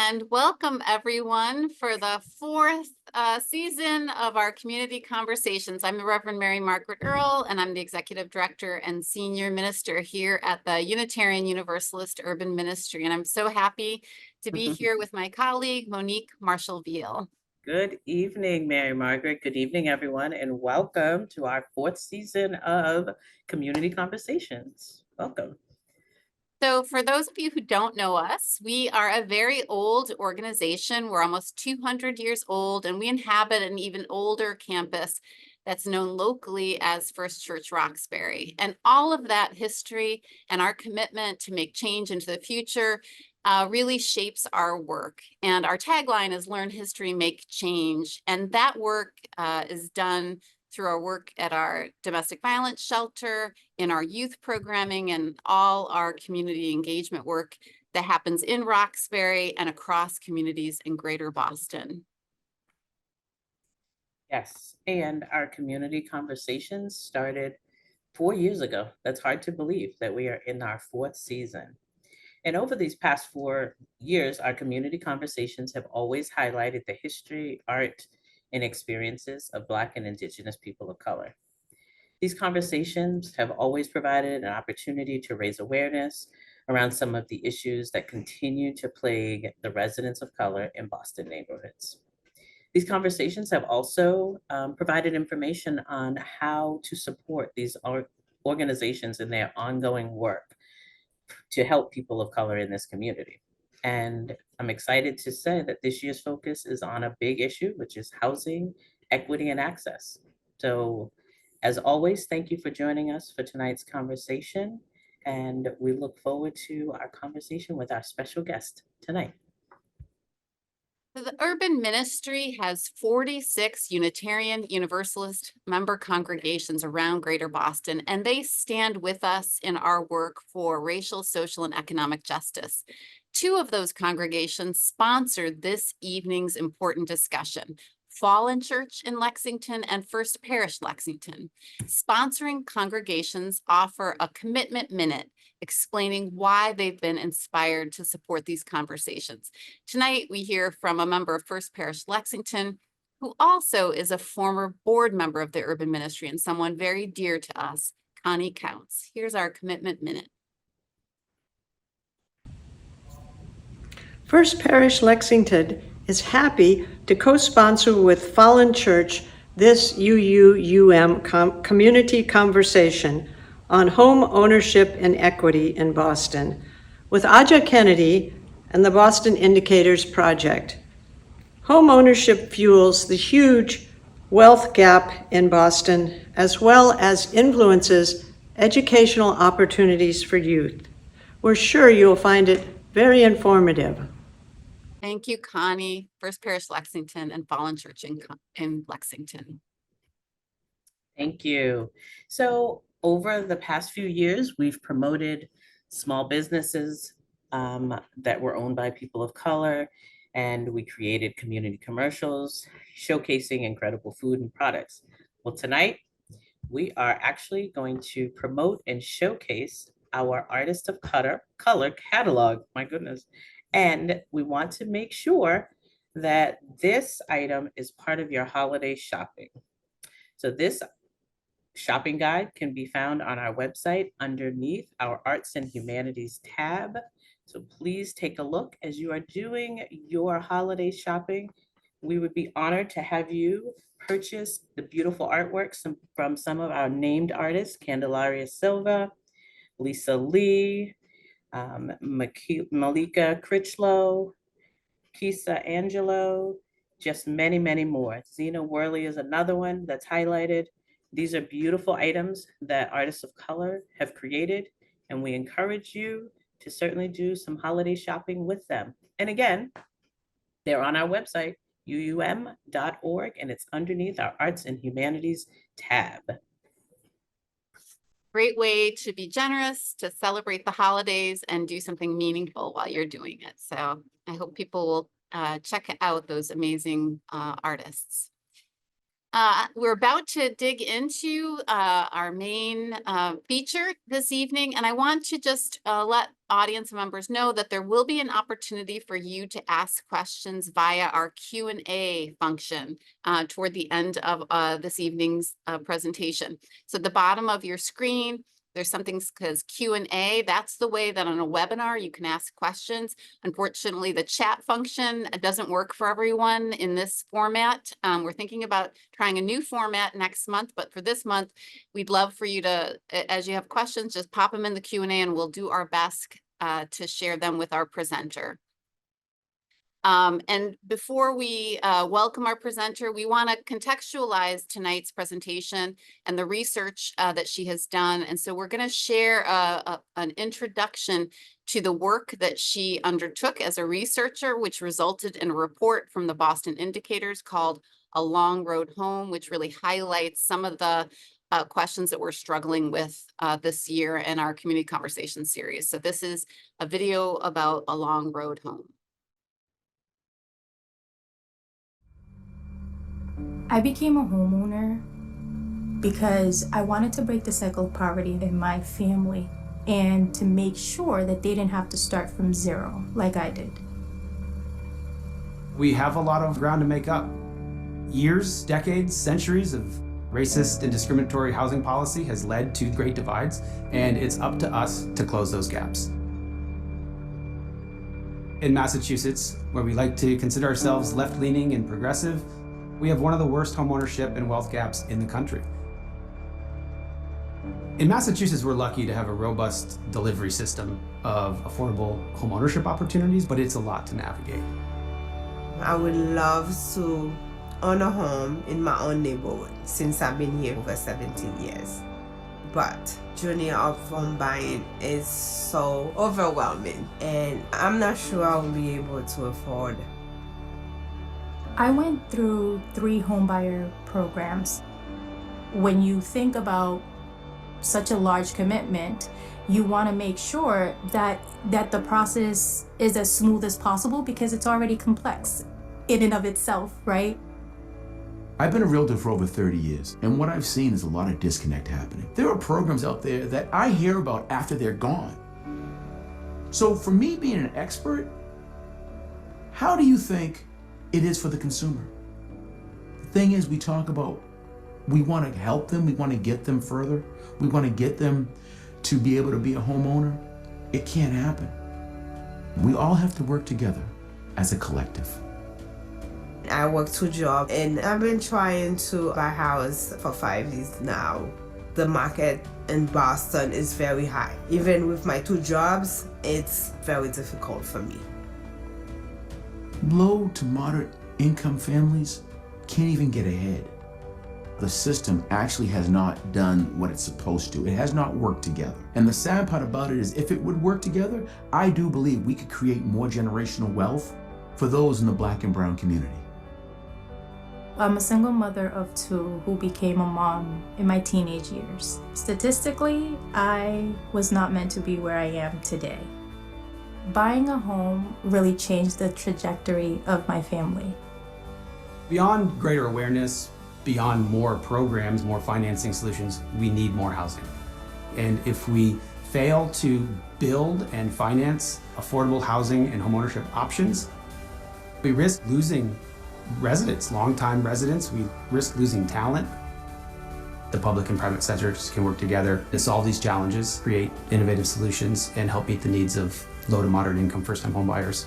and welcome everyone for the fourth season of our community conversations. I'm the Reverend Mary Margaret Earl, and I'm the Executive Director and Senior Minister here at the Unitarian Universalist Urban Ministry. And I'm so happy to be here with my colleague, Monique Marshall-Veal. Good evening, Mary Margaret. Good evening, everyone, and welcome to our fourth season of Community Conversations. Welcome. So for those of you who don't know us, we are a very old organization. We're almost 200 years old, and we inhabit an even older campus that's known locally as First Church Roxbury. And all of that history and our commitment to make change into the future really shapes our work. And our tagline is Learn History, Make Change. And that work is done through our work at our domestic violence shelter, in our youth programming, and all our community engagement work that happens in Roxbury and across communities in Greater Boston. Yes, and our community conversations started 4 years ago. That's hard to believe that we are in our fourth season. And over these past 4 years, our community conversations have always highlighted the history, art, and experiences of Black and Indigenous people of color. These conversations have always provided an opportunity to raise awareness around some of the issues that continue to plague the residents of color in Boston neighborhoods. These conversations have also provided information on how to support these organizations in their ongoing work to help people of color in this community. And I'm excited to say that this year's focus is on a big issue, which is housing, equity, and access. So as always, thank you for joining us for tonight's conversation. And we look forward to our conversation with our special guest tonight. So the Urban Ministry has 46 Unitarian Universalist member congregations around Greater Boston, and they stand with us in our work for racial, social, and economic justice. 2 of those congregations sponsored this evening's important discussion: Fallen Church in Lexington and First Parish Lexington. Sponsoring congregations offer a commitment minute explaining why they've been inspired to support these conversations. Tonight, we hear from a member of First Parish Lexington, who also is a former board member of the Urban Ministry and someone very dear to us, Connie Counts. Here's our commitment minute. First Parish Lexington is happy to co-sponsor with Fallen Church this UUUM community conversation on home ownership and equity in Boston with Aja Kennedy and the Boston Indicators Project. Home ownership fuels the huge wealth gap in Boston, as well as influences educational opportunities for youth. We're sure you'll find it very informative. Thank you, Connie, First Parish Lexington, and Fallen Church in Lexington. Thank you. So over the past few years, we've promoted small businesses that were owned by people of color, and we created community commercials showcasing incredible food and products. Well, tonight, we are actually going to promote and showcase our Artist of Color catalog, my goodness. And we want to make sure that this item is part of your holiday shopping. So this shopping guide can be found on our website underneath our Arts and Humanities tab. So please take a look as you are doing your holiday shopping. We would be honored to have you purchase the beautiful artworks from some of our named artists: Candelaria Silva, Lisa Lee, Malika Critchlow, Kisa Angelo, just many, many more. Zena Worley is another one that's highlighted. These are beautiful items that artists of color have created, and we encourage you to certainly do some holiday shopping with them. And again, they're on our website, uum.org, and it's underneath our Arts and Humanities tab. Great way to be generous, to celebrate the holidays, and do something meaningful while you're doing it. So I hope people will check out those amazing artists. We're about to dig into our main feature this evening, and I want to just let audience members know that there will be an opportunity for you to ask questions via our Q&A function toward the end of this evening's presentation. So at the bottom of your screen, there's something says Q&A. That's the way that on a webinar you can ask questions. Unfortunately, the chat function doesn't work for everyone in this format. We're thinking about trying a new format next month, but for this month, we'd love for you to, as you have questions, just pop them in the Q&A and we'll do our best to share them with our presenter. And before we welcome our presenter, we want to contextualize tonight's presentation and the research that she has done. And so we're going to share an introduction to the work that she undertook as a researcher, which resulted in a report from the Boston Indicators called A Long Road Home, which really highlights some of the questions that we're struggling with this year in our community conversation series. So this is a video about A Long Road Home. I became a homeowner because I wanted to break the cycle of poverty in my family and to make sure that they didn't have to start from zero like I did. We have a lot of ground to make up. Years, decades, centuries of racist and discriminatory housing policy has led to great divides, and it's up to us to close those gaps. In Massachusetts, where we like to consider ourselves left-leaning and progressive, we have one of the worst homeownership and wealth gaps in the country. In Massachusetts, we're lucky to have a robust delivery system of affordable homeownership opportunities, but it's a lot to navigate. I would love to own a home in my own neighborhood since I've been here over 17 years. But journey of home buying is so overwhelming and I'm not sure I'll be able to afford. I went through 3 homebuyer programs. When you think about such a large commitment, you want to make sure that the process is as smooth as possible because it's already complex in and of itself, right? I've been a realtor for over 30 years, and what I've seen is a lot of disconnect happening. There are programs out there that I hear about after they're gone. So for me being an expert, how do you think it is for the consumer? The thing is, we talk about, we want to help them, we want to get them further, we want to get them to be able to be a homeowner. It can't happen. We all have to work together as a collective. I work 2 jobs and I've been trying to buy a house for 5 years now. The market in Boston is very high. Even with my 2 jobs, it's very difficult for me. Low to moderate income families can't even get ahead. The system actually has not done what it's supposed to. It has not worked together. And the sad part about it is, if it would work together, I do believe we could create more generational wealth for those in the Black and brown community. I'm a single mother of 2 who became a mom in my teenage years. Statistically, I was not meant to be where I am today. Buying a home really changed the trajectory of my family. Beyond greater awareness, beyond more programs, more financing solutions, we need more housing. And if we fail to build and finance affordable housing and homeownership options, we risk losing residents, longtime residents. We risk losing talent. The public and private sectors can work together to solve these challenges, create innovative solutions, and help meet the needs of low to moderate income first-time home buyers.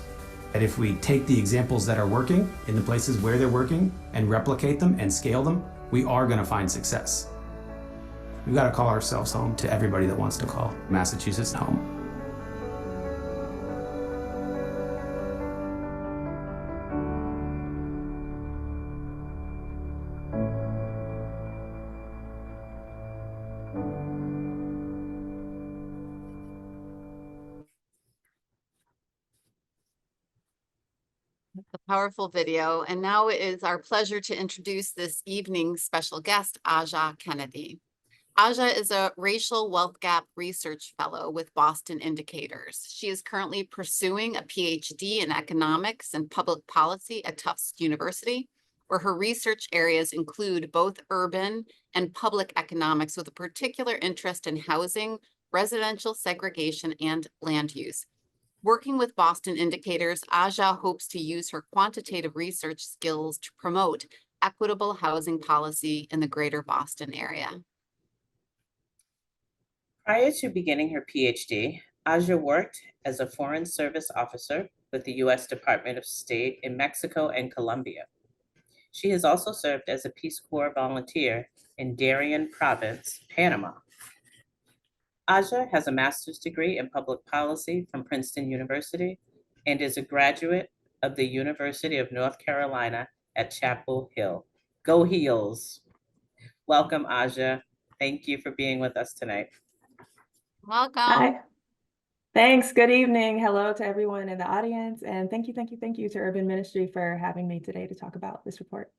And if we take the examples that are working in the places where they're working and replicate them and scale them, we are going to find success. We've got to call ourselves home to everybody that wants to call Massachusetts home. A powerful video. And now it is our pleasure to introduce this evening's special guest, Aja Kennedy. Aja is a racial wealth gap research fellow with Boston Indicators. She is currently pursuing a Ph.D. in economics and public policy at Tufts University, where her research areas include both urban and public economics with a particular interest in housing, residential segregation, and land use. Working with Boston Indicators, Aja hopes to use her quantitative research skills to promote equitable housing policy in the greater Boston area. Prior to beginning her Ph.D., Aja worked as a Foreign Service officer with the U.S. Department of State in Mexico and Colombia. She has also served as a Peace Corps volunteer in Darien Province, Panama. Aja has a master's degree in public policy from Princeton University and is a graduate of the University of North Carolina at Chapel Hill. Go Heels! Welcome, Aja. Thank you for being with us tonight. Welcome. Hi. Thanks. Good evening. Hello to everyone in the audience. And thank you to Urban Ministry for having me today to talk about this report.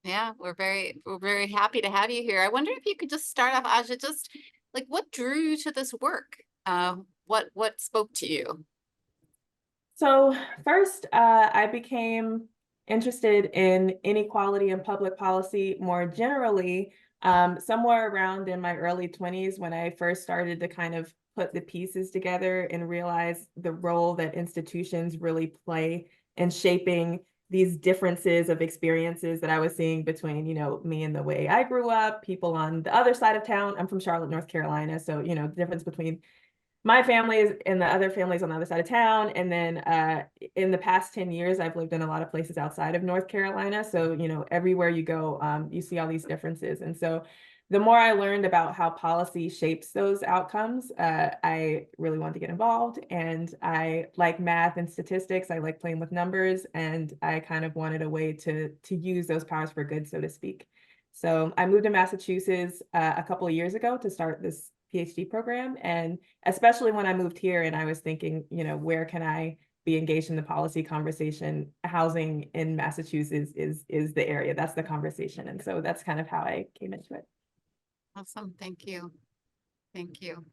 Yeah, we're very happy to have you here. I wonder if you could just start off, Aja, just like what drew you to this work? What spoke to you? So first, I became interested in inequality in public policy more generally, somewhere around in my early 20s when I first started to kind of put the pieces together and realize the role that institutions really play in shaping these differences of experiences that I was seeing between, me and the way I grew up, people on the other side of town. I'm from Charlotte, North Carolina. So, the difference between my family and the other families on the other side of town. And then in the past 10 years, I've lived in a lot of places outside of North Carolina. So, everywhere you go, you see all these differences. And so the more I learned about how policy shapes those outcomes, I really wanted to get involved. And I like math and statistics. I like playing with numbers. And I kind of wanted a way to use those powers for good, so to speak. So I moved to Massachusetts a couple of years ago to start this Ph.D. program. And especially when I moved here and I was thinking, where can I be engaged in the policy conversation? Housing in Massachusetts is the area. That's the conversation. And so that's kind of how I came into it. Awesome. Thank you. Thank you.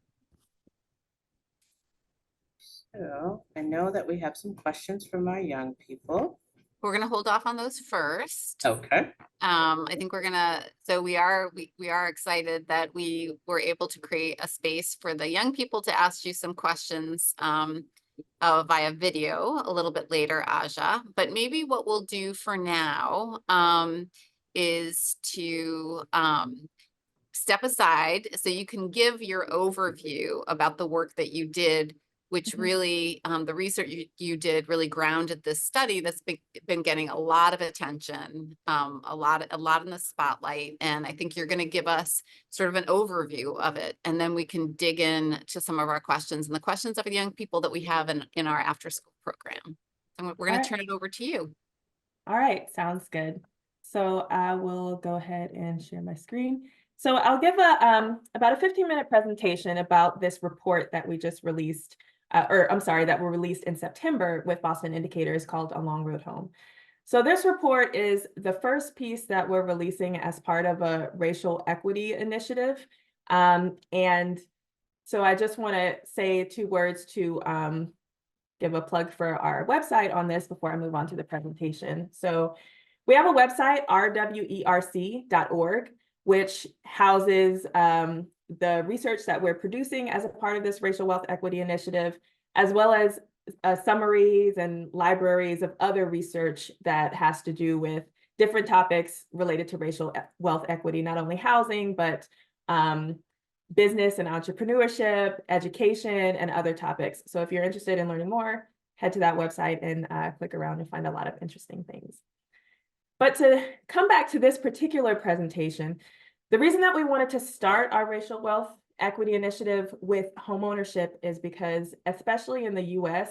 So I know that we have some questions from our young people. We're going to hold off on those first. Okay. I think we are excited that we were able to create a space for the young people to ask you some questions via video a little bit later, Aja. But maybe what we'll do for now is to step aside so you can give your overview about the work that you did, which really, the research you did really grounded this study that's been getting a lot of attention, a lot in the spotlight. And I think you're going to give us sort of an overview of it. And then we can dig in to some of our questions and the questions of the young people that we have in our after school program. So we're going to turn it over to you. All right, sounds good. So I will go ahead and share my screen. So I'll give about a 15-minute presentation about this report that we just released, that were released in September with Boston Indicators called A Long Road Home. So this report is the first piece that we're releasing as part of a racial equity initiative. And so I just want to say 2 words to give a plug for our website on this before I move on to the presentation. So we have a website, rwerc.org, which houses the research that we're producing as a part of this racial wealth equity initiative, as well as summaries and libraries of other research that has to do with different topics related to racial wealth equity, not only housing, but business and entrepreneurship, education, and other topics. So if you're interested in learning more, head to that website and click around and find a lot of interesting things. But to come back to this particular presentation, the reason that we wanted to start our racial wealth equity initiative with homeownership is because, especially in the US,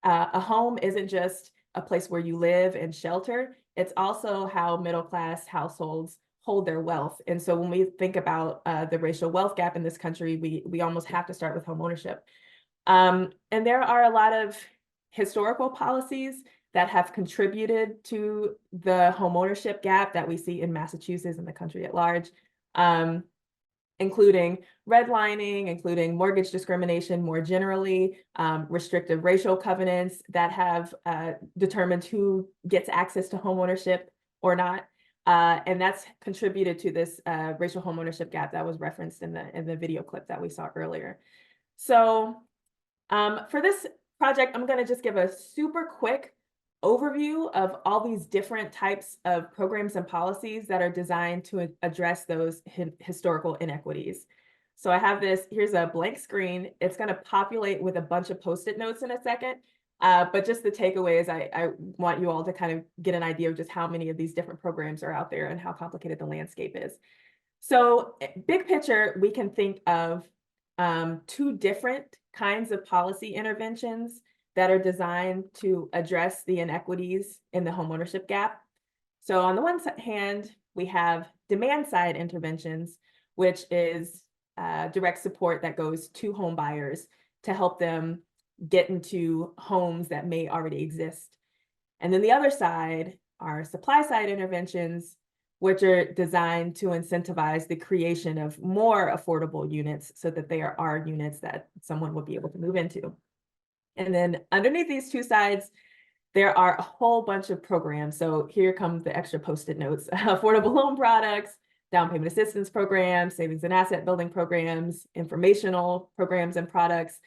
a home isn't just a place where you live and shelter. It's also how middle-class households hold their wealth. And so when we think about the racial wealth gap in this country, we almost have to start with homeownership. And there are a lot of historical policies that have contributed to the homeownership gap that we see in Massachusetts and the country at large, including redlining, including mortgage discrimination more generally, restrictive racial covenants that have determined who gets access to homeownership or not. And that's contributed to this racial homeownership gap that was referenced in the video clip that we saw earlier. So for this project, I'm going to just give a super quick overview of all these different types of programs and policies that are designed to address those historical inequities. So I have this, here's a blank screen. It's going to populate with a bunch of Post-it notes in a second. But just the takeaways, I want you all to kind of get an idea of just how many of these different programs are out there and how complicated the landscape is. So big picture, we can think of two different kinds of policy interventions that are designed to address the inequities in the homeownership gap. So on the one hand, we have demand side interventions, which is direct support that goes to home buyers to help them get into homes that may already exist. And then the other side are supply side interventions, which are designed to incentivize the creation of more affordable units so that they are units that someone would be able to move into. And then underneath these two sides, there are a whole bunch of programs. So here comes the extra Post-it notes: affordable loan products, down payment assistance programs, savings and asset building programs, informational programs and products.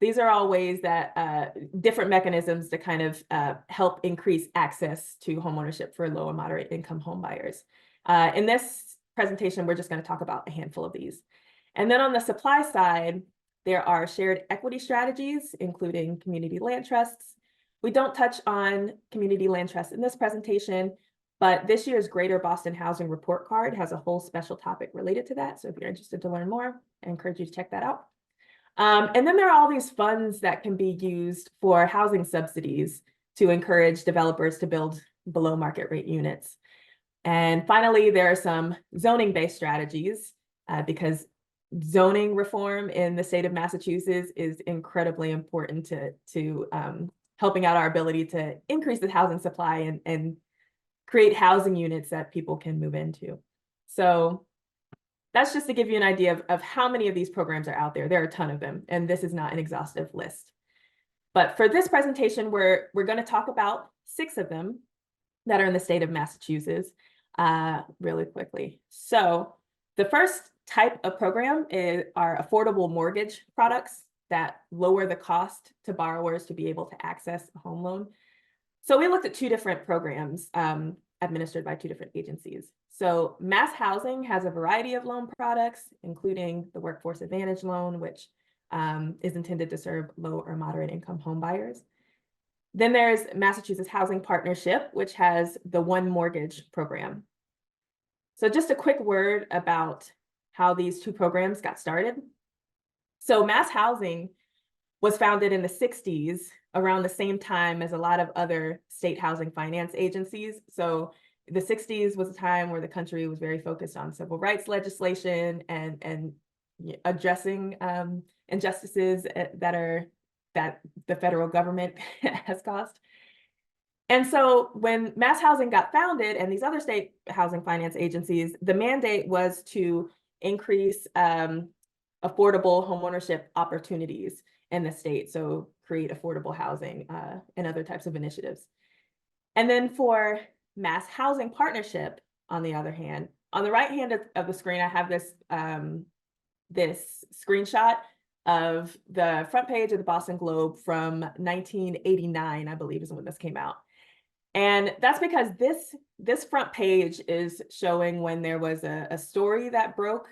These are all ways that different mechanisms to kind of help increase access to homeownership for low and moderate income home buyers. In this presentation, we're just going to talk about a handful of these. And then on the supply side, there are shared equity strategies, including community land trusts. We don't touch on community land trusts in this presentation, but this year's Greater Boston Housing Report Card has a whole special topic related to that. So if you're interested to learn more, I encourage you to check that out. And then there are all these funds that can be used for housing subsidies to encourage developers to build below market rate units. And finally, there are some zoning-based strategies because zoning reform in the state of Massachusetts is incredibly important to helping out our ability to increase the housing supply and create housing units that people can move into. So that's just to give you an idea of how many of these programs are out there. There are a ton of them, and this is not an exhaustive list. But for this presentation, we're going to talk about 6 of them that are in the state of Massachusetts really quickly. So the first type of program are affordable mortgage products that lower the cost to borrowers to be able to access a home loan. So we looked at 2 different programs administered by 2 different agencies. So Mass Housing has a variety of loan products, including the Workforce Advantage Loan, which is intended to serve low or moderate income home buyers. Then there's Massachusetts Housing Partnership, which has the One Mortgage program. So just a quick word about how these 2 programs got started. So Mass Housing was founded in the 60s, around the same time as a lot of other state housing finance agencies. So the 60s was a time where the country was very focused on civil rights legislation and addressing injustices that the federal government has caused. And so when Mass Housing got founded and these other state housing finance agencies, the mandate was to increase affordable homeownership opportunities in the state. So create affordable housing and other types of initiatives. And then for Mass Housing Partnership, on the other hand, on the right hand of the screen, I have this, this screenshot of the front page of the Boston Globe from 1989, I believe is when this came out. And that's because this front page is showing when there was a story that broke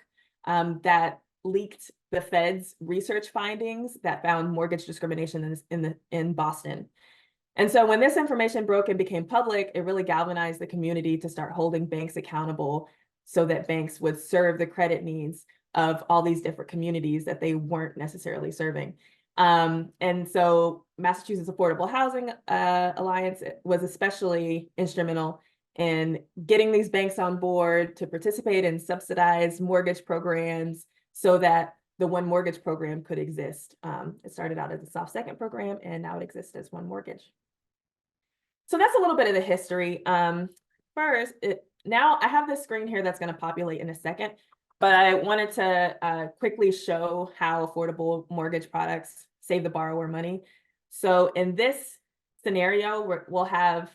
that leaked the Fed's research findings that found mortgage discrimination in Boston. And so when this information broke and became public, it really galvanized the community to start holding banks accountable so that banks would serve the credit needs of all these different communities that they weren't necessarily serving. And so Massachusetts Affordable Housing Alliance was especially instrumental in getting these banks on board to participate in subsidized mortgage programs so that the One Mortgage program could exist. It started out as a soft second program, and now it exists as One Mortgage. So that's a little bit of the history. First, now I have this screen here that's going to populate in a second, but I wanted to quickly show how affordable mortgage products save the borrower money. So in this scenario, we'll have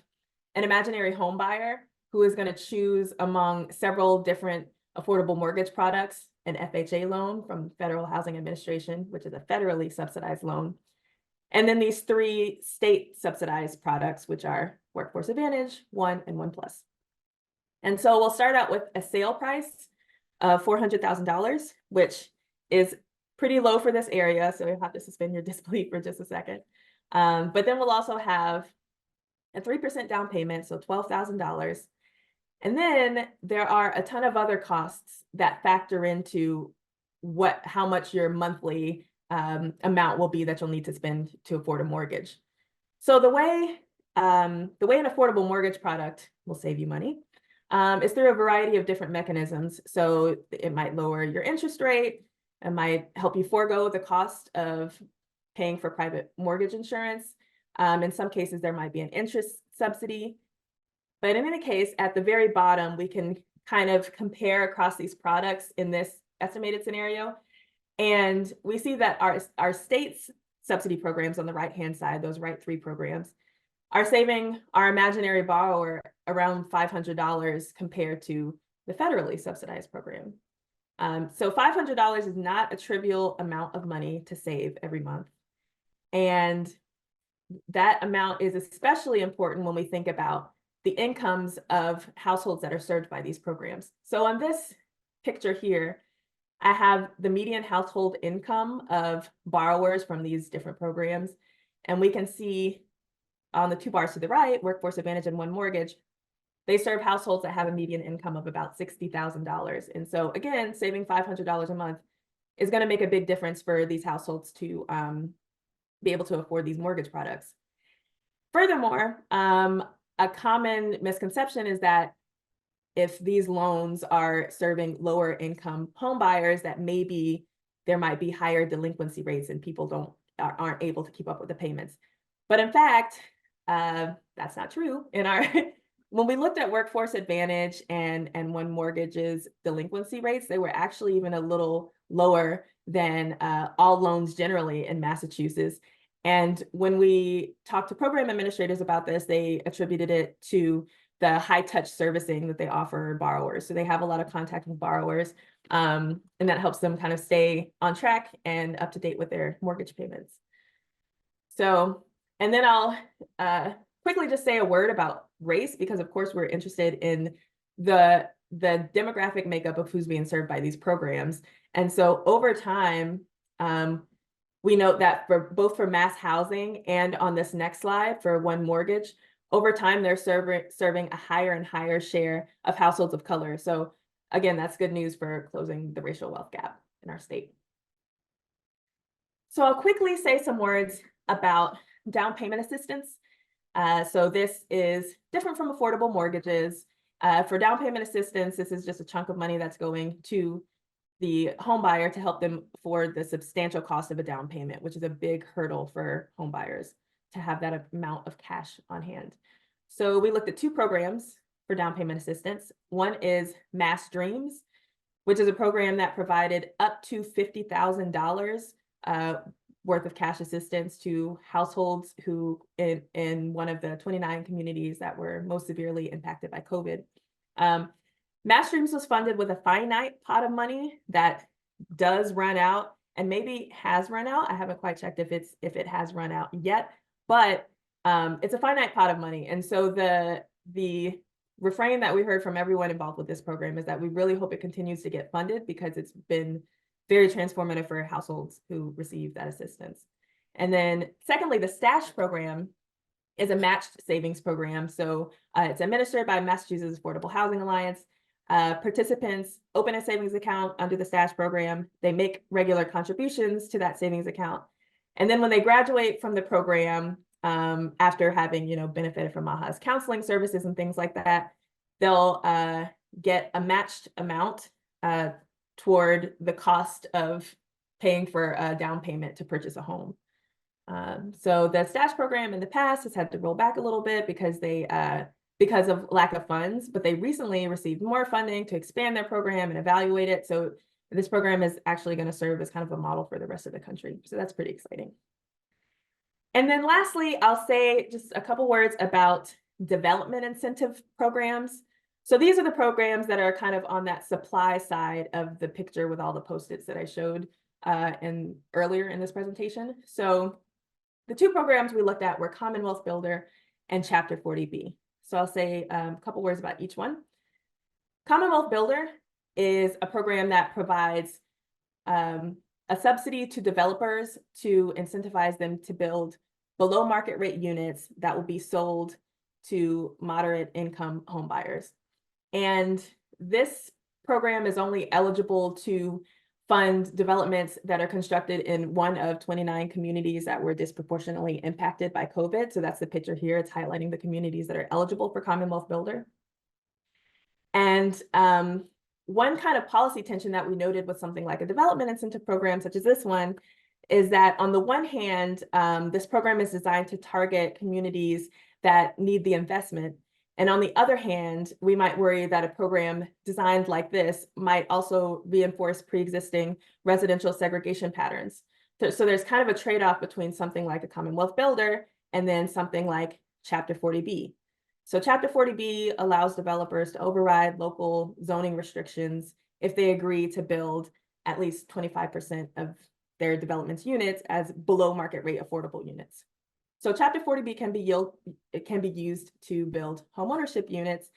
an imaginary home buyer who is going to choose among several different affordable mortgage products, an FHA loan from Federal Housing Administration, which is a federally subsidized loan, and then these 3 state subsidized products, which are Workforce Advantage, One, and One Plus. And so we'll start out with a sale price of $400,000, which is pretty low for this area. So you'll have to suspend your disbelief for just a second. But then we'll also have a 3% down payment, so $12,000. And then there are a ton of other costs that factor into how much your monthly amount will be that you'll need to spend to afford a mortgage. So the way an affordable mortgage product will save you money is through a variety of different mechanisms. So it might lower your interest rate, it might help you forego the cost of paying for private mortgage insurance. In some cases, there might be an interest subsidy. But in any case, at the very bottom, we can kind of compare across these products in this estimated scenario. And we see that our state's subsidy programs on the right-hand side, those right 3 programs, are saving our imaginary borrower around $500 compared to the federally subsidized program. So $500 is not a trivial amount of money to save every month. And that amount is especially important when we think about the incomes of households that are served by these programs. So on this picture here, I have the median household income of borrowers from these different programs. And we can see on the 2 bars to the right, Workforce Advantage and One Mortgage, they serve households that have a median income of about $60,000. And so again, saving $500 a month is going to make a big difference for these households to be able to afford these mortgage products. Furthermore, a common misconception is that if these loans are serving lower income home buyers, that maybe there might be higher delinquency rates and people aren't able to keep up with the payments. But in fact, that's not true. When we looked at Workforce Advantage and One Mortgage's delinquency rates, they were actually even a little lower than all loans generally in Massachusetts. And when we talked to program administrators about this, they attributed it to the high touch servicing that they offer borrowers. So they have a lot of contact with borrowers, and that helps them kind of stay on track and up to date with their mortgage payments. So, and then I'll quickly just say a word about race, because of course we're interested in the demographic makeup of who's being served by these programs. And so over time, we note that for both for mass housing and on this next slide for One Mortgage, over time they're serving a higher and higher share of households of color. So again, that's good news for closing the racial wealth gap in our state. So I'll quickly say some words about down payment assistance. So this is different from affordable mortgages. For down payment assistance, this is just a chunk of money that's going to the home buyer to help them afford the substantial cost of a down payment, which is a big hurdle for home buyers to have that amount of cash on hand. So we looked at 2 programs for down payment assistance. One is Mass Dreams, which is a program that provided up to $50,000 worth of cash assistance to households who in one of the 29 communities that were most severely impacted by COVID. Mass Dreams was funded with a finite pot of money that does run out and maybe has run out. I haven't quite checked if it has run out yet, but it's a finite pot of money. And so the refrain that we heard from everyone involved with this program is that we really hope it continues to get funded because it's been very transformative for households who receive that assistance. And then secondly, the Stash program is a matched savings program. So it's administered by Massachusetts Affordable Housing Alliance. Participants open a savings account under the Stash program. They make regular contributions to that savings account. And then when they graduate from the program, after having benefited from AHA's counseling services and things like that, they'll get a matched amount toward the cost of paying for a down payment to purchase a home. So the Stash program in the past has had to roll back a little bit because of lack of funds, but they recently received more funding to expand their program and evaluate it. So this program is actually going to serve as kind of a model for the rest of the country. So that's pretty exciting. And then lastly, I'll say just a couple words about development incentive programs. So these are the programs that are kind of on that supply side of the picture with all the Post-its that I showed earlier in this presentation. So the two programs we looked at were Commonwealth Builder and Chapter 40B. So I'll say a couple words about each one. Commonwealth Builder is a program that provides a subsidy to developers to incentivize them to build below market rate units that will be sold to moderate income home buyers. And this program is only eligible to fund developments that are constructed in one of 29 communities that were disproportionately impacted by COVID. So that's the picture here. It's highlighting the communities that are eligible for Commonwealth Builder. And one kind of policy tension that we noted with something like a development incentive program such as this one is that on the one hand, this program is designed to target communities that need the investment. And on the other hand, we might worry that a program designed like this might also reinforce pre-existing residential segregation patterns. So there's kind of a trade-off between something like a Commonwealth Builder and then something like Chapter 40B. So Chapter 40B allows developers to override local zoning restrictions if they agree to build at least 25% of their development's units as below market rate affordable units. So Chapter 40B can be used to build homeownership units,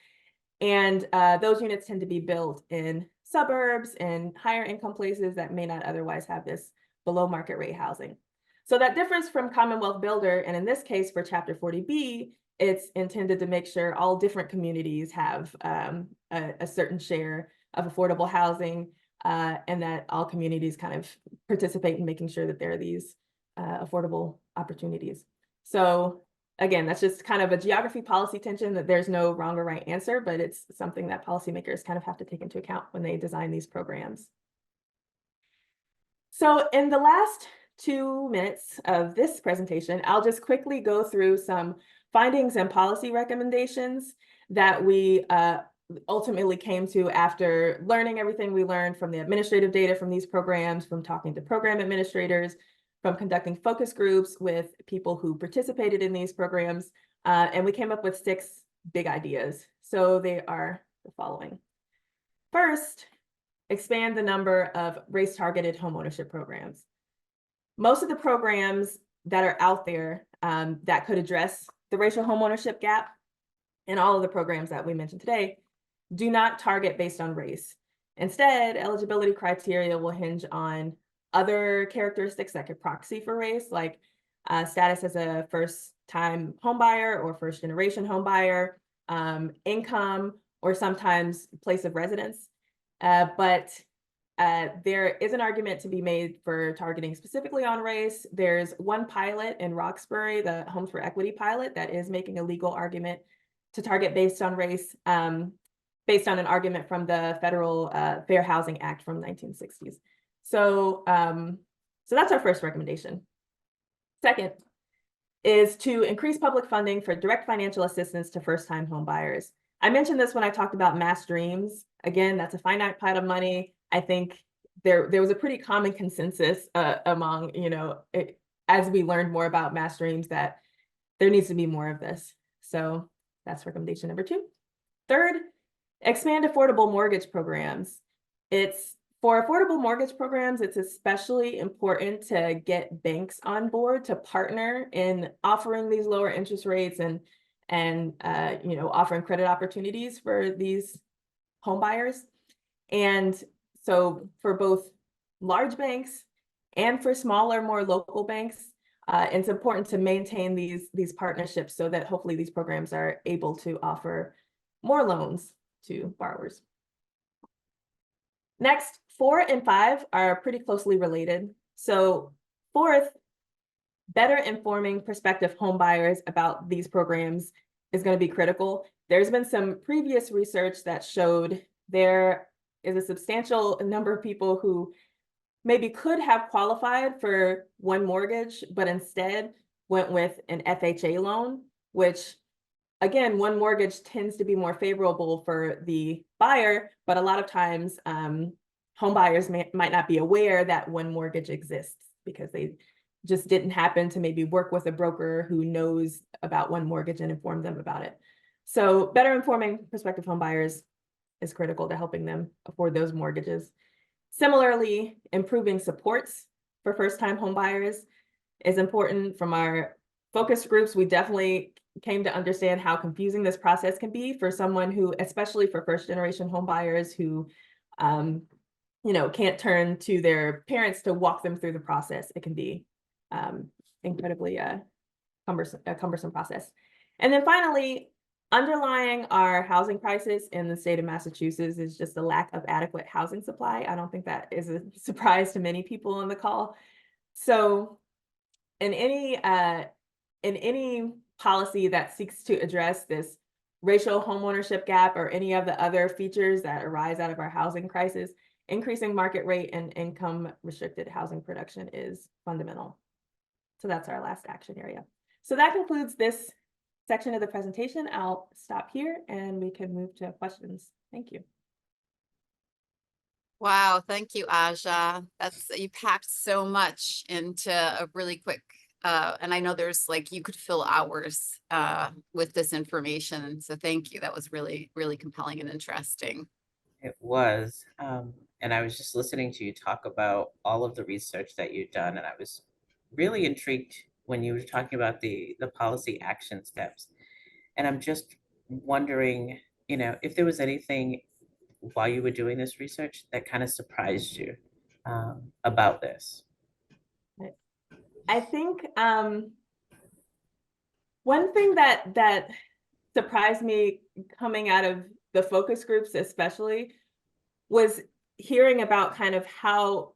and those units tend to be built in suburbs and higher income places that may not otherwise have this below market rate housing. So that differs from Commonwealth Builder, and in this case for Chapter 40B, it's intended to make sure all different communities have a certain share of affordable housing, and that all communities kind of participate in making sure that there are these affordable opportunities. So again, that's just kind of a geography policy tension that there's no wrong or right answer, but it's something that policymakers kind of have to take into account when they design these programs. So in the last 2 minutes of this presentation, I'll just quickly go through some findings and policy recommendations that we ultimately came to after learning everything we learned from the administrative data from these programs, from talking to program administrators, from conducting focus groups with people who participated in these programs, and we came up with 6 big ideas. So they are the following. First, expand the number of race-targeted homeownership programs. Most of the programs that are out there that could address the racial homeownership gap, and all of the programs that we mentioned today, do not target based on race. Instead, eligibility criteria will hinge on other characteristics that could proxy for race, like status as a first-time homebuyer or first-generation homebuyer, income, or sometimes place of residence. But there is an argument to be made for targeting specifically on race. There's one pilot in Roxbury, the Homes for Equity pilot, that is making a legal argument to target based on race, based on an argument from the Federal Fair Housing Act from 1960s. So that's our first recommendation. Second is to increase public funding for direct financial assistance to first-time home buyers. I mentioned this when I talked about Mass Dreams. Again, that's a finite pot of money. I think there was a pretty common consensus among, as we learned more about Mass Dreams, that there needs to be more of this. So that's recommendation number 2. Third, expand affordable mortgage programs. For affordable mortgage programs, it's especially important to get banks on board to partner in offering these lower interest rates and offering credit opportunities for these home buyers. And so for both large banks and for smaller, more local banks, it's important to maintain these partnerships so that hopefully these programs are able to offer more loans to borrowers. Next, 4 and 5 are pretty closely related. So fourth, better informing prospective home buyers about these programs is going to be critical. There's been some previous research that showed there is a substantial number of people who maybe could have qualified for one mortgage, but instead went with an FHA loan, which again, one mortgage tends to be more favorable for the buyer, but a lot of times home buyers might not be aware that one mortgage exists because they just didn't happen to maybe work with a broker who knows about one mortgage and inform them about it. So better informing prospective home buyers is critical to helping them afford those mortgages. Similarly, improving supports for first-time home buyers is important. From our focus groups, we definitely came to understand how confusing this process can be for someone who, especially for first-generation home buyers who, can't turn to their parents to walk them through the process. It can be incredibly cumbersome process. And then finally, underlying our housing crisis in the state of Massachusetts is just a lack of adequate housing supply. I don't think that is a surprise to many people on the call. So in any policy that seeks to address this racial homeownership gap or any of the other features that arise out of our housing crisis, increasing market rate and income restricted housing production is fundamental. So that's our last action area. So that concludes this section of the presentation. I'll stop here and we can move to questions. Thank you. Wow, thank you, Aja. You packed so much into a really quick, and I know there's you could fill hours with this information. So thank you. That was really, really compelling and interesting. It was. And I was just listening to you talk about all of the research that you've done, and I was really intrigued when you were talking about the policy action steps. And I'm just wondering, if there was anything while you were doing this research that kind of surprised you about this. I think one thing that surprised me coming out of the focus groups especially was hearing about kind of how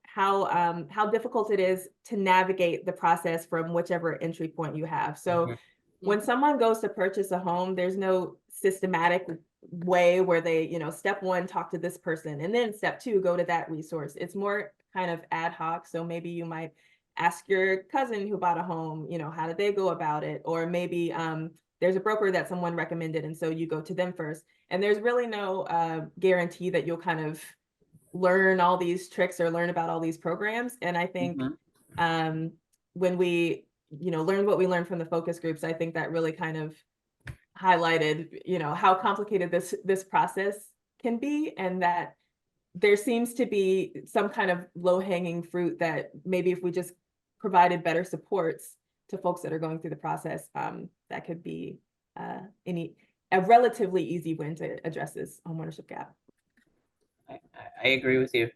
difficult it is to navigate the process from whichever entry point you have. So when someone goes to purchase a home, there's no systematic way where they, step one, talk to this person, and then step two, go to that resource. It's more kind of ad hoc. So maybe you might ask your cousin who bought a home, how did they go about it? Or maybe there's a broker that someone recommended, and so you go to them first. And there's really no guarantee that you'll kind of learn all these tricks or learn about all these programs. And I think when we, learned what we learned from the focus groups, I think that really kind of highlighted, how complicated this process can be, and that there seems to be some kind of low-hanging fruit that maybe if we just provided better supports to folks that are going through the process, that could be a relatively easy win to address this homeownership gap. I agree with you.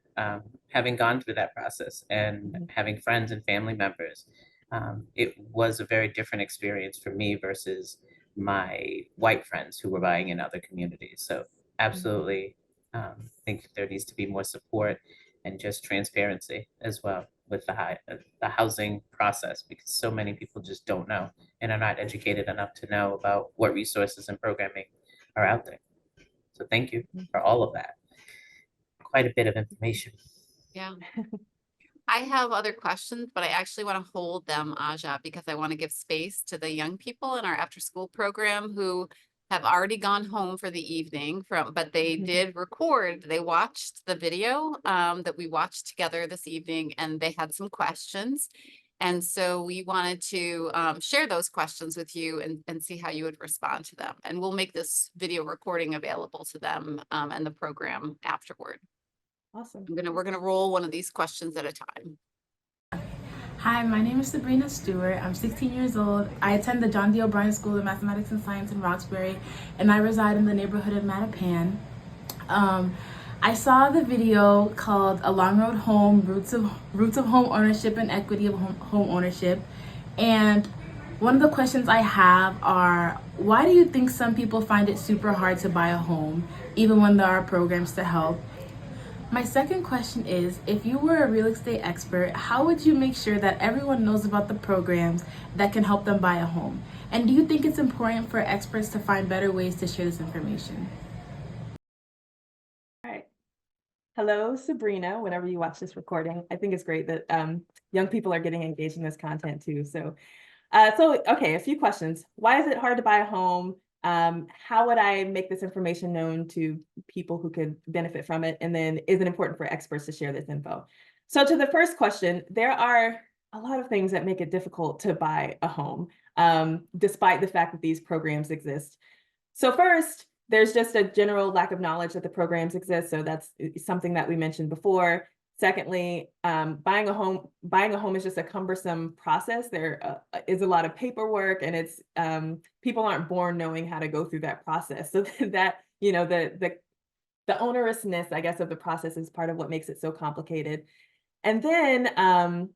Having gone through that process and having friends and family members, it was a very different experience for me versus my white friends who were buying in other communities. So absolutely, think there needs to be more support and just transparency as well with the housing process, because so many people just don't know and are not educated enough to know about what resources and programming are out there. So thank you for all of that. Quite a bit of information. Yeah. I have other questions, but I actually want to hold them, Aja, because I want to give space to the young people in our after school program who have already gone home for the evening but they did record, they watched the video that we watched together this evening, and they had some questions. And so we wanted to share those questions with you and see how you would respond to them. And we'll make this video recording available to them and the program afterward. Awesome. We're gonna roll one of these questions at a time. Hi, my name is Sabrina Stewart. I'm 16 years old. I attend the John D. O'Brien School of Mathematics and Science in Roxbury, and I reside in the neighborhood of Mattapan. I saw the video called A Long Road Home, Roots of Home Ownership and Equity of Home Ownership. And one of the questions I have are, why do you think some people find it super hard to buy a home, even when there are programs to help? My second question is, if you were a real estate expert, how would you make sure that everyone knows about the programs that can help them buy a home? And do you think it's important for experts to find better ways to share this information? All right. Hello, Sabrina, whenever you watch this recording. I think it's great that young people are getting engaged in this content too. So okay, a few questions. Why is it hard to buy a home? How would I make this information known to people who could benefit from it? And then, is it important for experts to share this info? So to the first question, there are a lot of things that make it difficult to buy a home, despite the fact that these programs exist. So first, there's just a general lack of knowledge that the programs exist. So that's something that we mentioned before. Secondly, buying a home is just a cumbersome process. There is a lot of paperwork, and it's people aren't born knowing how to go through that process. So that, you know, the onerousness, I guess, of the process is part of what makes it so complicated. And then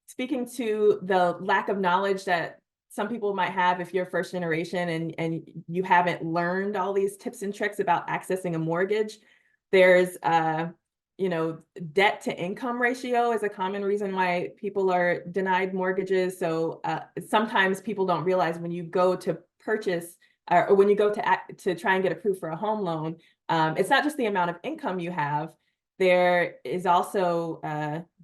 speaking to the lack of knowledge that some people might have if you're first generation and you haven't learned all these tips and tricks about accessing a mortgage, there's you know, debt to income ratio is a common reason why people are denied mortgages. So sometimes people don't realize when you go to purchase or when you go to try and get approved for a home loan, it's not just the amount of income you have. There is also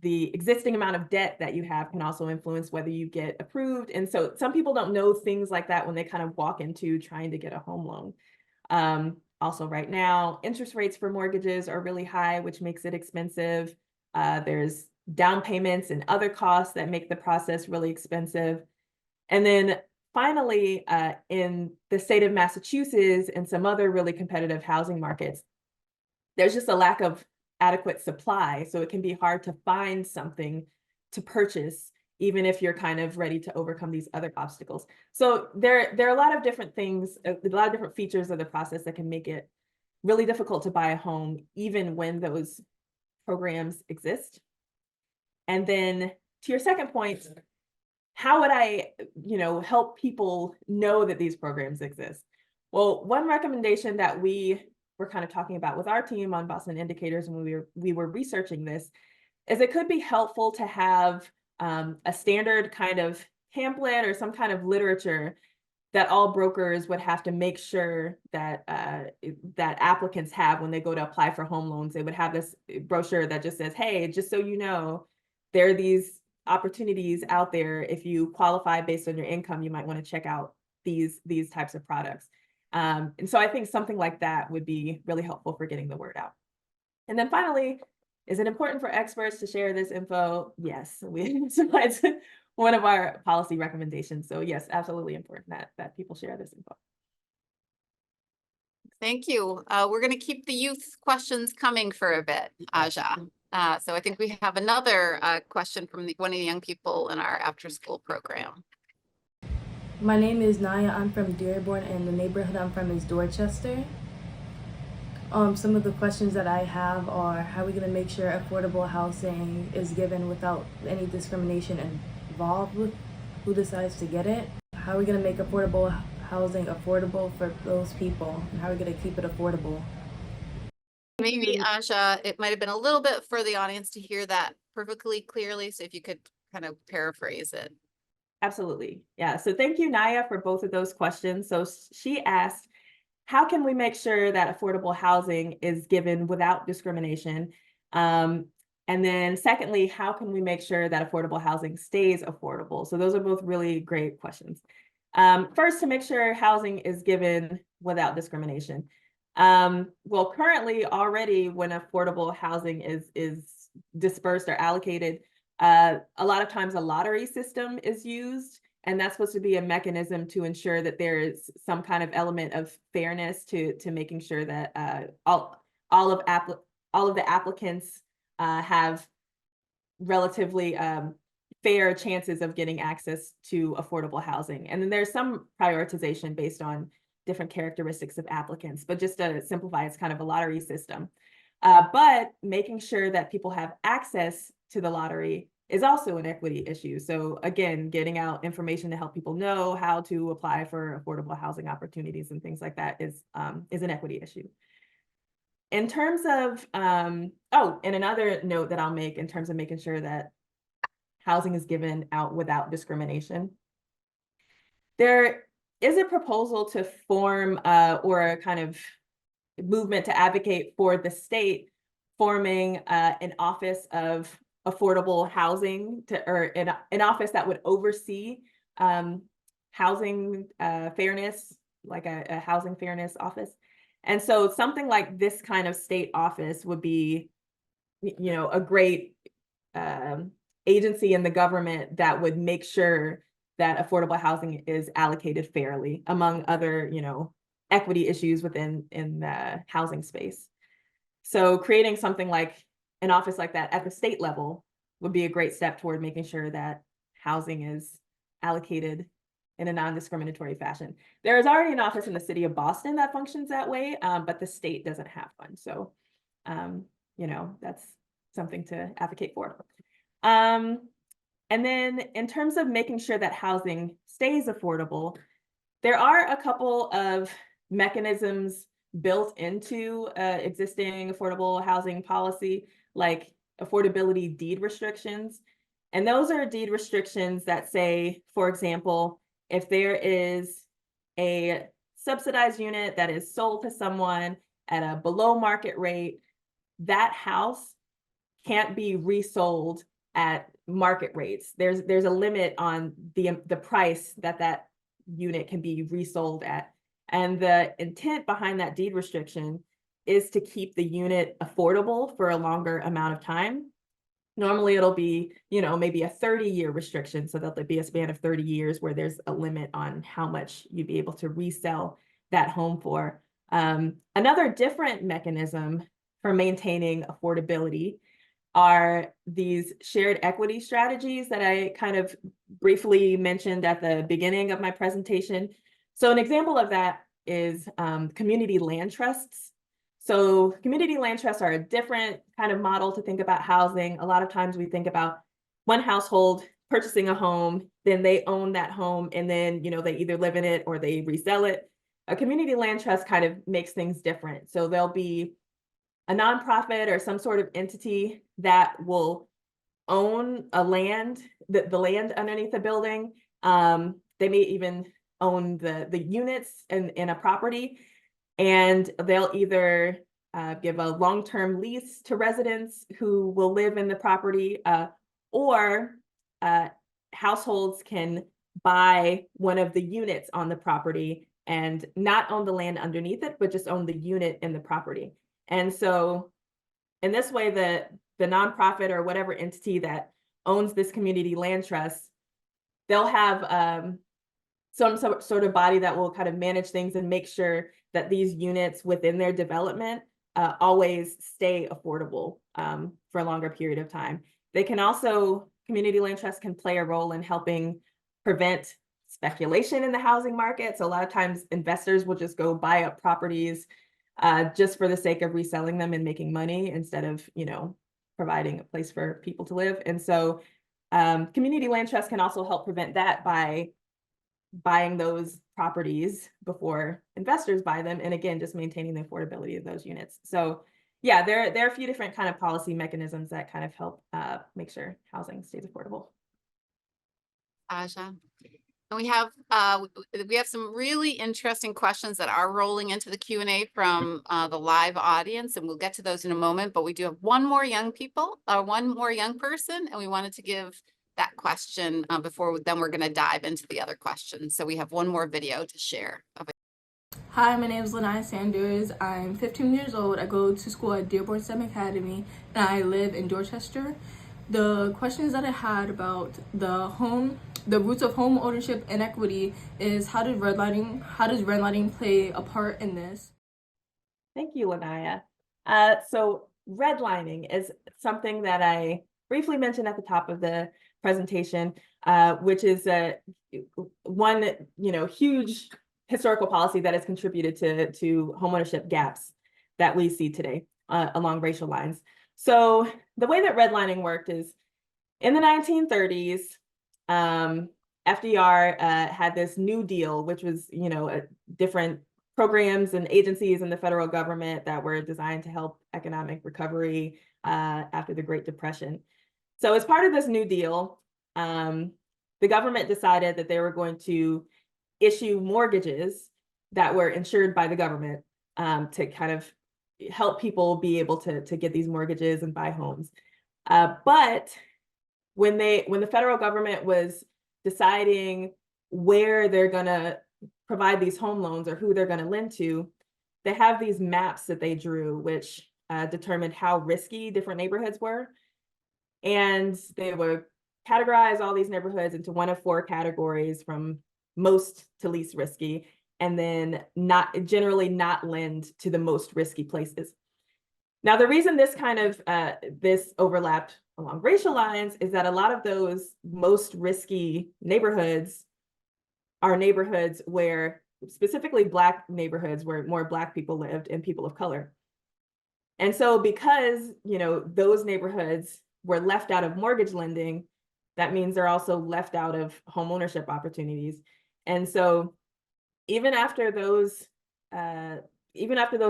the existing amount of debt that you have can also influence whether you get approved. And so some people don't know things like that when they kind of walk into trying to get a home loan. Also right now, interest rates for mortgages are really high, which makes it expensive. There's down payments and other costs that make the process really expensive. And then finally, in the state of Massachusetts and some other really competitive housing markets, there's just a lack of adequate supply. So it can be hard to find something to purchase, even if you're kind of ready to overcome these other obstacles. So there are a lot of different things, a lot of different features of the process that can make it really difficult to buy a home, even when those programs exist. And then to your second point, how would I, you know, help people know that these programs exist? Well, one recommendation that we were kind of talking about with our team on Boston Indicators when we were researching this is it could be helpful to have a standard kind of pamphlet or some kind of literature that all brokers would have to make sure that that applicants have when they go to apply for home loans. They would have this brochure that just says, hey, just so you know, there are these opportunities out there. If you qualify based on your income, you might want to check out these types of products. And so I think something like that would be really helpful for getting the word out. And then finally, is it important for experts to share this info? Yes, it's one of our policy recommendations. So yes, absolutely important that people share this info. Thank you. We're going to keep the youth questions coming for a bit, Aja. So I think we have another question from one of the young people in our after-school program. My name is Naya. I'm from Dearborn, and the neighborhood I'm from is Dorchester. Some of the questions that I have are, how are we going to make sure affordable housing is given without any discrimination involved with who decides to get it? How are we going to make affordable housing affordable for those people? And how are we going to keep it affordable? Maybe, Aja, it might have been a little bit for the audience to hear that perfectly clearly. So if you could kind of paraphrase it. Absolutely. Yeah. So thank you, Naya, for both of those questions. So she asked, how can we make sure that affordable housing is given without discrimination? And then secondly, how can we make sure that affordable housing stays affordable? So those are both really great questions. First, to make sure housing is given without discrimination. Well, currently already when affordable housing is dispersed or allocated, a lot of times a lottery system is used, and that's supposed to be a mechanism to ensure that there is some kind of element of fairness to making sure that all of the applicants have relatively fair chances of getting access to affordable housing. And then there's some prioritization based on different characteristics of applicants, but just to simplify, it's kind of a lottery system. But making sure that people have access to the lottery is also an equity issue. So again, getting out information to help people know how to apply for affordable housing opportunities and things like that is an equity issue. In terms of, and another note that I'll make in terms of making sure that housing is given out without discrimination, there is a proposal to form or a kind of movement to advocate for the state forming an office of affordable housing or an office that would oversee housing fairness, like a housing fairness office. And so something like this kind of state office would be, you know, a great agency in the government that would make sure that affordable housing is allocated fairly among other, you know, equity issues within the housing space. So creating something like an office like that at the state level would be a great step toward making sure that housing is allocated in a non-discriminatory fashion. There is already an office in the city of Boston that functions that way, but the state doesn't have one. So, you know, that's something to advocate for. And then in terms of making sure that housing stays affordable, there are a couple of mechanisms built into existing affordable housing policy, like affordability deed restrictions. And those are deed restrictions that say, for example, if there is a subsidized unit that is sold to someone at a below market rate, that house can't be resold at market rates. There's a limit on the price that unit can be resold at. And the intent behind that deed restriction is to keep the unit affordable for a longer amount of time. Normally it'll be, you know, maybe a 30-year restriction, so there'll be a span of 30 years where there's a limit on how much you'd be able to resell that home for. Another different mechanism for maintaining affordability are these shared equity strategies that I kind of briefly mentioned at the beginning of my presentation. So an example of that is community land trusts. So community land trusts are a different kind of model to think about housing. A lot of times we think about one household purchasing a home, then they own that home, and then, you know, they either live in it or they resell it. A community land trust kind of makes things different. So there'll be a nonprofit or some sort of entity that will own a land, the land underneath the building. They may even own the units in a property, and they'll either give a long-term lease to residents who will live in the property, or households can buy one of the units on the property and not own the land underneath it, but just own the unit in the property. And so in this way, the nonprofit or whatever entity that owns this community land trust, they'll have some sort of body that will kind of manage things and make sure that these units within their development always stay affordable for a longer period of time. They can also, community land trusts can play a role in helping prevent speculation in the housing market. So a lot of times investors will just go buy up properties just for the sake of reselling them and making money instead of, you know, providing a place for people to live. And so community land trusts can also help prevent that by buying those properties before investors buy them, and again, just maintaining the affordability of those units. So yeah, there are a few different kind of policy mechanisms that kind of help make sure housing stays affordable. Aja. And we have some really interesting questions that are rolling into the Q&A from the live audience, and we'll get to those in a moment. But we do have one more young person, and we wanted to give that question before then we're going to dive into the other questions. So we have one more video to share. Hi, my name is Lanai Sanders. I'm 15 years old. I go to school at Dearborn STEM Academy, and I live in Dorchester. The questions that I had about the roots of home ownership inequity is how does redlining play a part in this? Thank you, Lanaya. So redlining is something that I briefly mentioned at the top of the presentation, which is one, you know, huge historical policy that has contributed to homeownership gaps that we see today along racial lines. So the way that redlining worked is in the 1930s, FDR had this New Deal, which was, you know, different programs and agencies in the federal government that were designed to help economic recovery after the Great Depression. So as part of this New Deal, the government decided that they were going to issue mortgages that were insured by the government to kind of help people be able to get these mortgages and buy homes. But when the federal government was deciding where they're going to provide these home loans or who they're going to lend to, they have these maps that they drew, which determined how risky different neighborhoods were. And they would categorize all these neighborhoods into one of four categories from most to least risky. and then generally not lend to the most risky places. Now, the reason this kind of this overlapped along racial lines is that a lot of those most risky neighborhoods are neighborhoods where, specifically Black neighborhoods, where more Black people lived and people of color. And so because, those neighborhoods were left out of mortgage lending, that means they're also left out of home ownership opportunities. And so even after those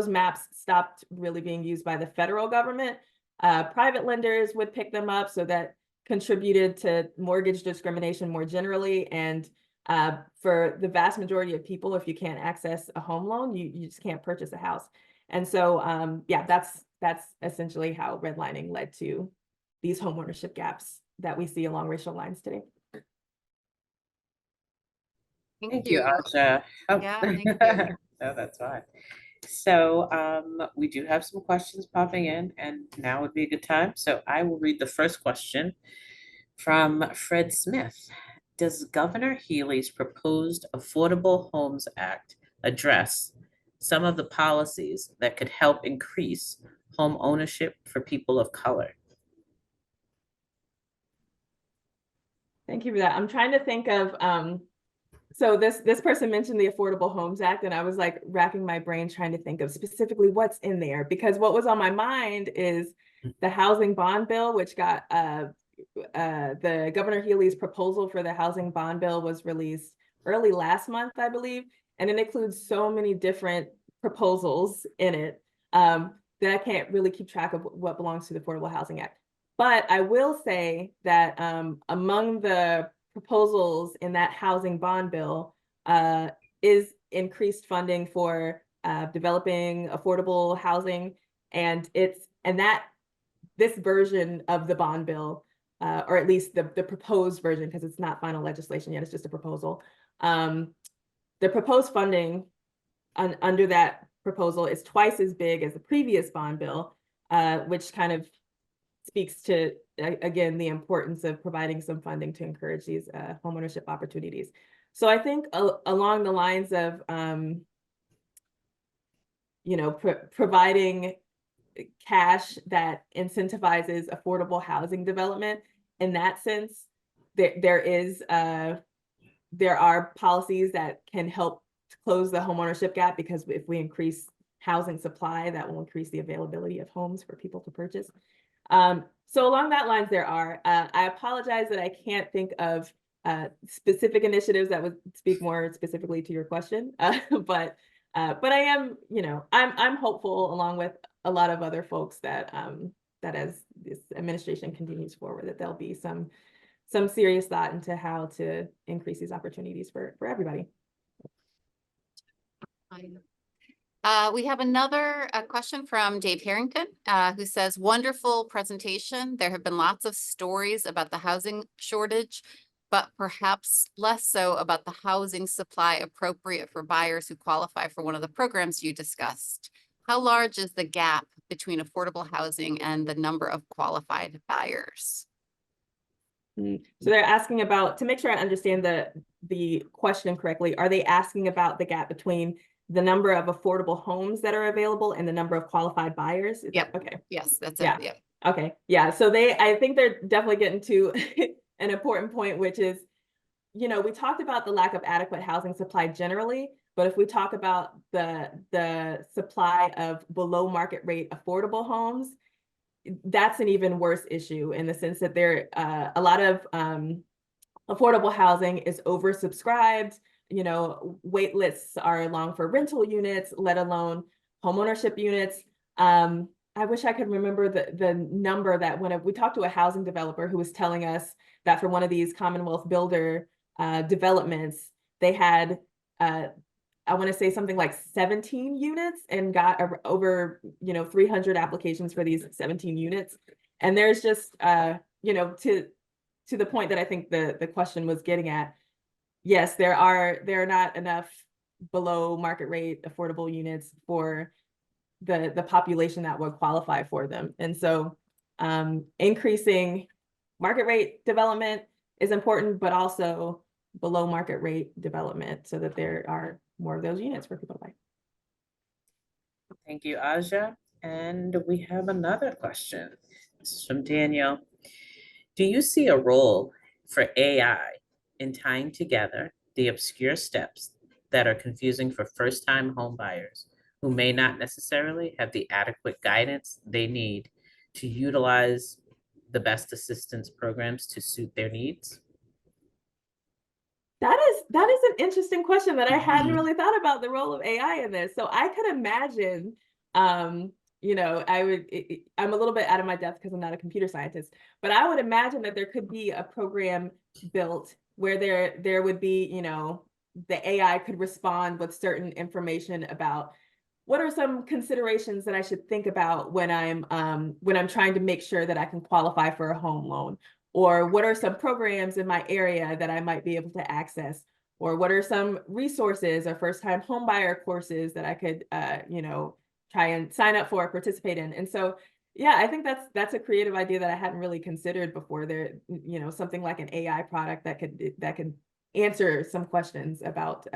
maps stopped really being used by the federal government, private lenders would pick them up, so that contributed to mortgage discrimination more generally. And for the vast majority of people, if you can't access a home loan, you just can't purchase a house. And so, yeah, that's essentially how redlining led to these home ownership gaps that we see along racial lines today. Thank you, Asha. Oh. Yeah, thank you. No, that's fine. So we do have some questions popping in, and now would be a good time. So I will read the first question from Fred Smith. Does Governor Healey's proposed Affordable Homes Act address some of the policies that could help increase home ownership for people of color? Thank you for that. I'm trying to think of, so this person mentioned the Affordable Homes Act, and I was like racking my brain trying to think of specifically what's in there, because what was on my mind is the housing bond bill, which got the Governor Healey's proposal for the housing bond bill was released early last month, I believe, and it includes so many different proposals in it that I can't really keep track of what belongs to the Affordable Housing Act. But I will say that among the proposals in that housing bond bill is increased funding for developing affordable housing, and this version of the bond bill, or at least the proposed version, because it's not final legislation yet, it's just a proposal. The proposed funding under that proposal is twice as big as the previous bond bill, which kind of speaks to, again, the importance of providing some funding to encourage these homeownership opportunities. So I think along the lines of, providing cash that incentivizes affordable housing development, in that sense, there are policies that can help to close the homeownership gap, because if we increase housing supply, that will increase the availability of homes for people to purchase. So along that lines, there are. I apologize that I can't think of specific initiatives that would speak more specifically to your question, but I am, I'm hopeful, along with a lot of other folks, that that as this administration continues forward, that there'll be some serious thought into how to increase these opportunities for everybody. We have another question from Dave Harrington, who says, wonderful presentation. There have been lots of stories about the housing shortage, but perhaps less so about the housing supply appropriate for buyers who qualify for one of the programs you discussed. How large is the gap between affordable housing and the number of qualified buyers? So they're asking about, to make sure I understand the question correctly, are they asking about the gap between the number of affordable homes that are available and the number of qualified buyers? Yep. Okay. Yes, that's Yeah. it. Yep. Okay. Yeah. So I think they're definitely getting to an important point, which is, we talked about the lack of adequate housing supply generally, but if we talk about the supply of below market rate affordable homes, that's an even worse issue, in the sense that a lot of affordable housing is oversubscribed. Wait lists are long for rental units, let alone homeownership units. I wish I could remember the number that when we talked to a housing developer who was telling us that for one of these Commonwealth Builder developments, they had, I want to say something like 17 units and got over, 300 applications for these 17 units. And there's just, to the point that I think the question was getting at, yes, there are not enough below market rate affordable units for the population that would qualify for them. And so increasing market rate development is important, but also below market rate development so that there are more of those units for people to buy. Thank you, Aja. And we have another question. This is from Daniel. Do you see a role for AI in tying together the obscure steps that are confusing for first-time home buyers who may not necessarily have the adequate guidance they need to utilize the best assistance programs to suit their needs? That is an interesting question that I hadn't really thought about the role of AI in this. So I could imagine, you know, I'm a little bit out of my depth because I'm not a computer scientist, but I would imagine that there could be a program built where there would be, you know, the AI could respond with certain information about what are some considerations that I should think about when I'm trying to make sure that I can qualify for a home loan, or what are some programs in my area that I might be able to access, or what are some resources or first-time homebuyer courses that I could, you know, try and sign up for, participate in. And so, yeah, I think that's a creative idea that I hadn't really considered before. There, you know, something like an AI product that could answer some questions about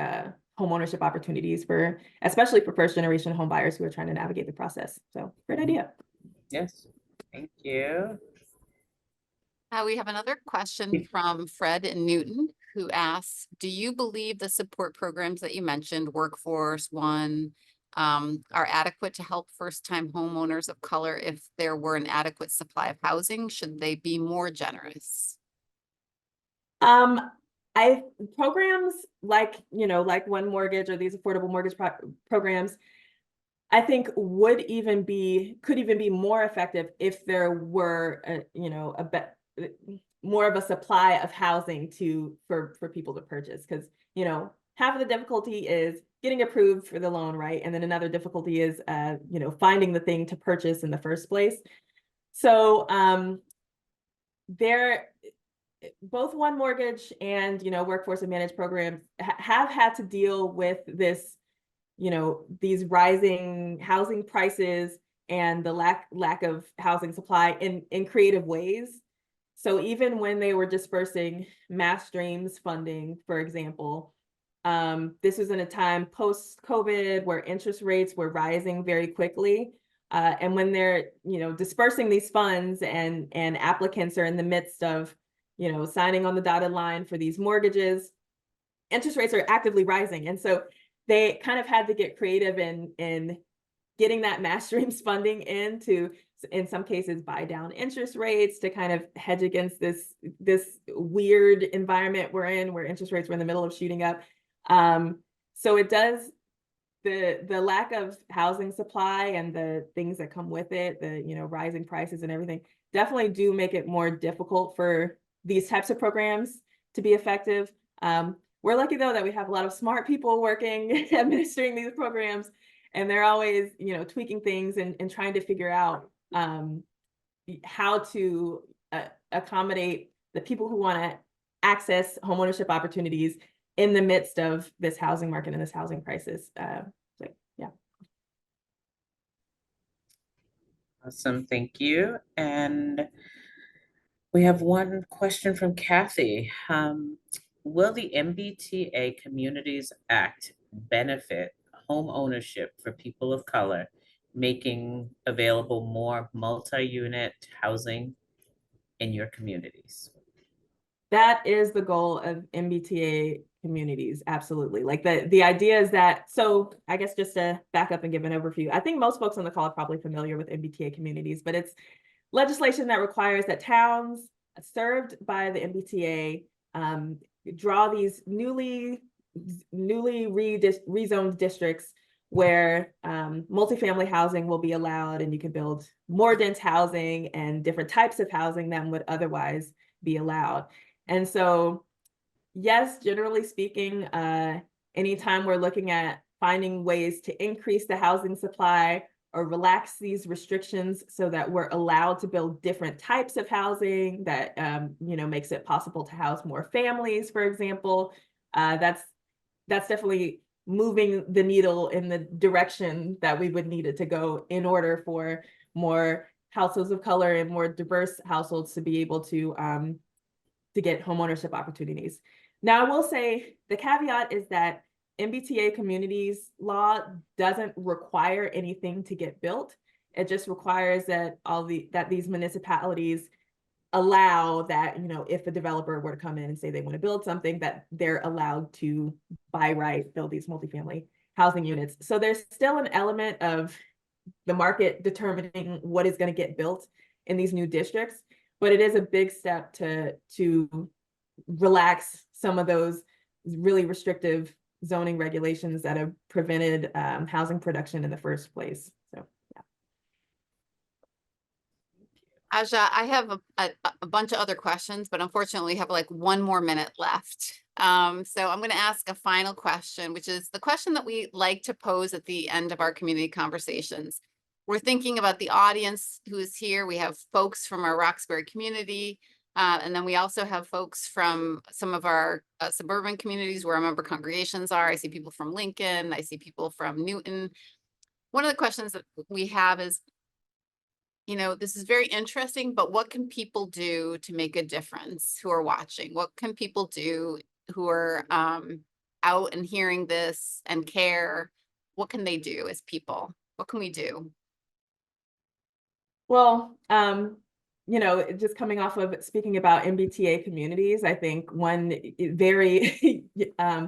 home ownership opportunities for, especially for first-generation home buyers who are trying to navigate the process. So, great idea. Yes, thank you. We have another question from Fred in Newton, who asks, do you believe the support programs that you mentioned, Workforce One, are adequate to help first-time homeowners of color if there were an adequate supply of housing? Should they be more generous? Programs like, you know, like One Mortgage or these affordable mortgage programs, I think could even be more effective if there were, you know, more of a supply of housing for people to purchase. Because, you know, half of the difficulty is getting approved for the loan, right? And then another difficulty is, you know, finding the thing to purchase in the first place. So both One Mortgage and, you know, Workforce and Managed programs have had to deal with this, you know, these rising housing prices and the lack of housing supply in creative ways. So even when they were dispersing mass streams funding, for example, this was in a time post-COVID where interest rates were rising very quickly. And when they're, you know, dispersing these funds and applicants are in the midst of, you know, signing on the dotted line for these mortgages, interest rates are actively rising. And so they kind of had to get creative in getting that mass streams funding in some cases, buy down interest rates to kind of hedge against this weird environment we're in, where interest rates were in the middle of shooting up. So it does, the lack of housing supply and the things that come with it, the, you know, rising prices and everything, definitely do make it more difficult for these types of programs to be effective. We're lucky though that we have a lot of smart people working administering these programs, and they're always, you know, tweaking things and trying to figure out how to accommodate the people who want to access homeownership opportunities in the midst of this housing market and this housing crisis. So, yeah. Awesome, thank you. And we have one question from Kathy. Will the MBTA Communities Act benefit home ownership for people of color, making available more multi-unit housing in your communities? That is the goal of MBTA communities, absolutely. Like the idea is that, so I guess just to back up and give an overview, I think most folks on the call are probably familiar with MBTA communities, but it's legislation that requires that towns served by the MBTA draw these newly rezoned districts where multifamily housing will be allowed, and you can build more dense housing and different types of housing than would otherwise be allowed. And so, yes, generally speaking, anytime we're looking at finding ways to increase the housing supply or relax these restrictions so that we're allowed to build different types of housing that, you know, makes it possible to house more families, for example, that's definitely moving the needle in the direction that we would need it to go in order for more households of color and more diverse households to be able to get homeownership opportunities. Now, I will say the caveat is that MBTA communities law doesn't require anything to get built. It just requires that these municipalities allow that, you know, if a developer were to come in and say they want to build something, that they're allowed to by right build these multifamily housing units. So there's still an element of the market determining what is going to get built in these new districts, but it is a big step to relax some of those really restrictive zoning regulations that have prevented housing production in the first place. So Aja, I have a bunch of other questions, but unfortunately we have like 1 more minute left. So I'm going to ask a final question, which is the question that we like to pose at the end of our community conversations. We're thinking about the audience who is here. We have folks from our Roxbury community, and then we also have folks from some of our suburban communities where our member congregations are. I see people from Lincoln. I see people from Newton. One of the questions that we have is, you know, this is very interesting, but what can people do to make a difference who are watching? What can people do who are out and hearing this and care? What can they do as people? What can we do? well, you know, just coming off of speaking about MBTA communities, I think one very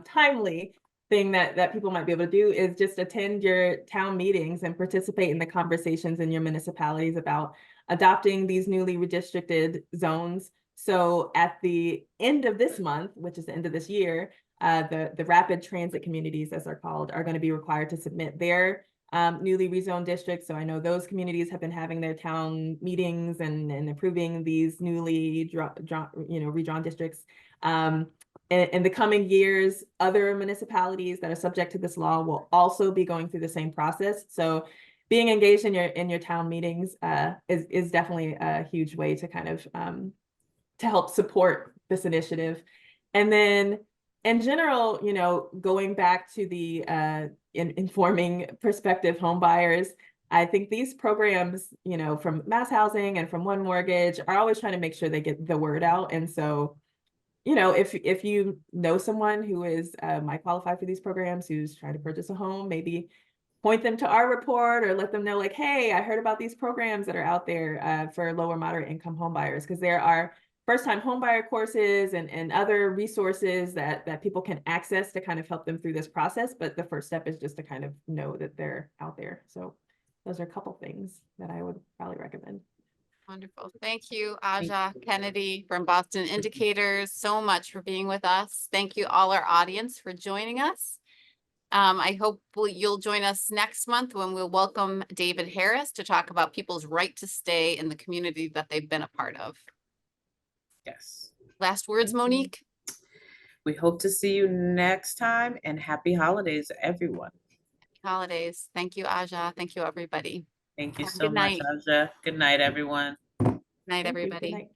timely thing that people might be able to do is just attend your town meetings and participate in the conversations in your municipalities about adopting these newly redistricted zones. So at the end of this month, which is the end of this year, the rapid transit communities, as they're called, are going to be required to submit their newly rezoned districts. So I know those communities have been having their town meetings and approving these newly redrawn districts. In the coming years, other municipalities that are subject to this law will also be going through the same process. So being engaged in your town meetings is definitely a huge way to kind of to help support this initiative. And then in general, you know, going back to the informing prospective home buyers, I think these programs, you know, from Mass Housing and from One Mortgage are always trying to make sure they get the word out. And so, you know, if you know someone who is might qualify for these programs, who's trying to purchase a home, maybe point them to our report or let them know, like, hey, I heard about these programs that are out there for lower moderate income home buyers, because there are first-time homebuyer courses and other resources that people can access to kind of help them through this process. But the first step is just to kind of know that they're out there. So those are a couple things that I would probably recommend. Wonderful. Thank you, Aja Kennedy from Boston Indicators, so much for being with us. Thank you all our audience for joining us. I hope you'll join us next month when we'll welcome David Harris to talk about people's right to stay in the community that they've been a part of. Yes. Last words, Monique? We hope to see you next time, and happy holidays, everyone. Holidays. Thank you, Aja. Thank you, everybody. Thank you Have a so good much, night. Aja. Good night, everyone. Night, Thank you. Good everybody. night.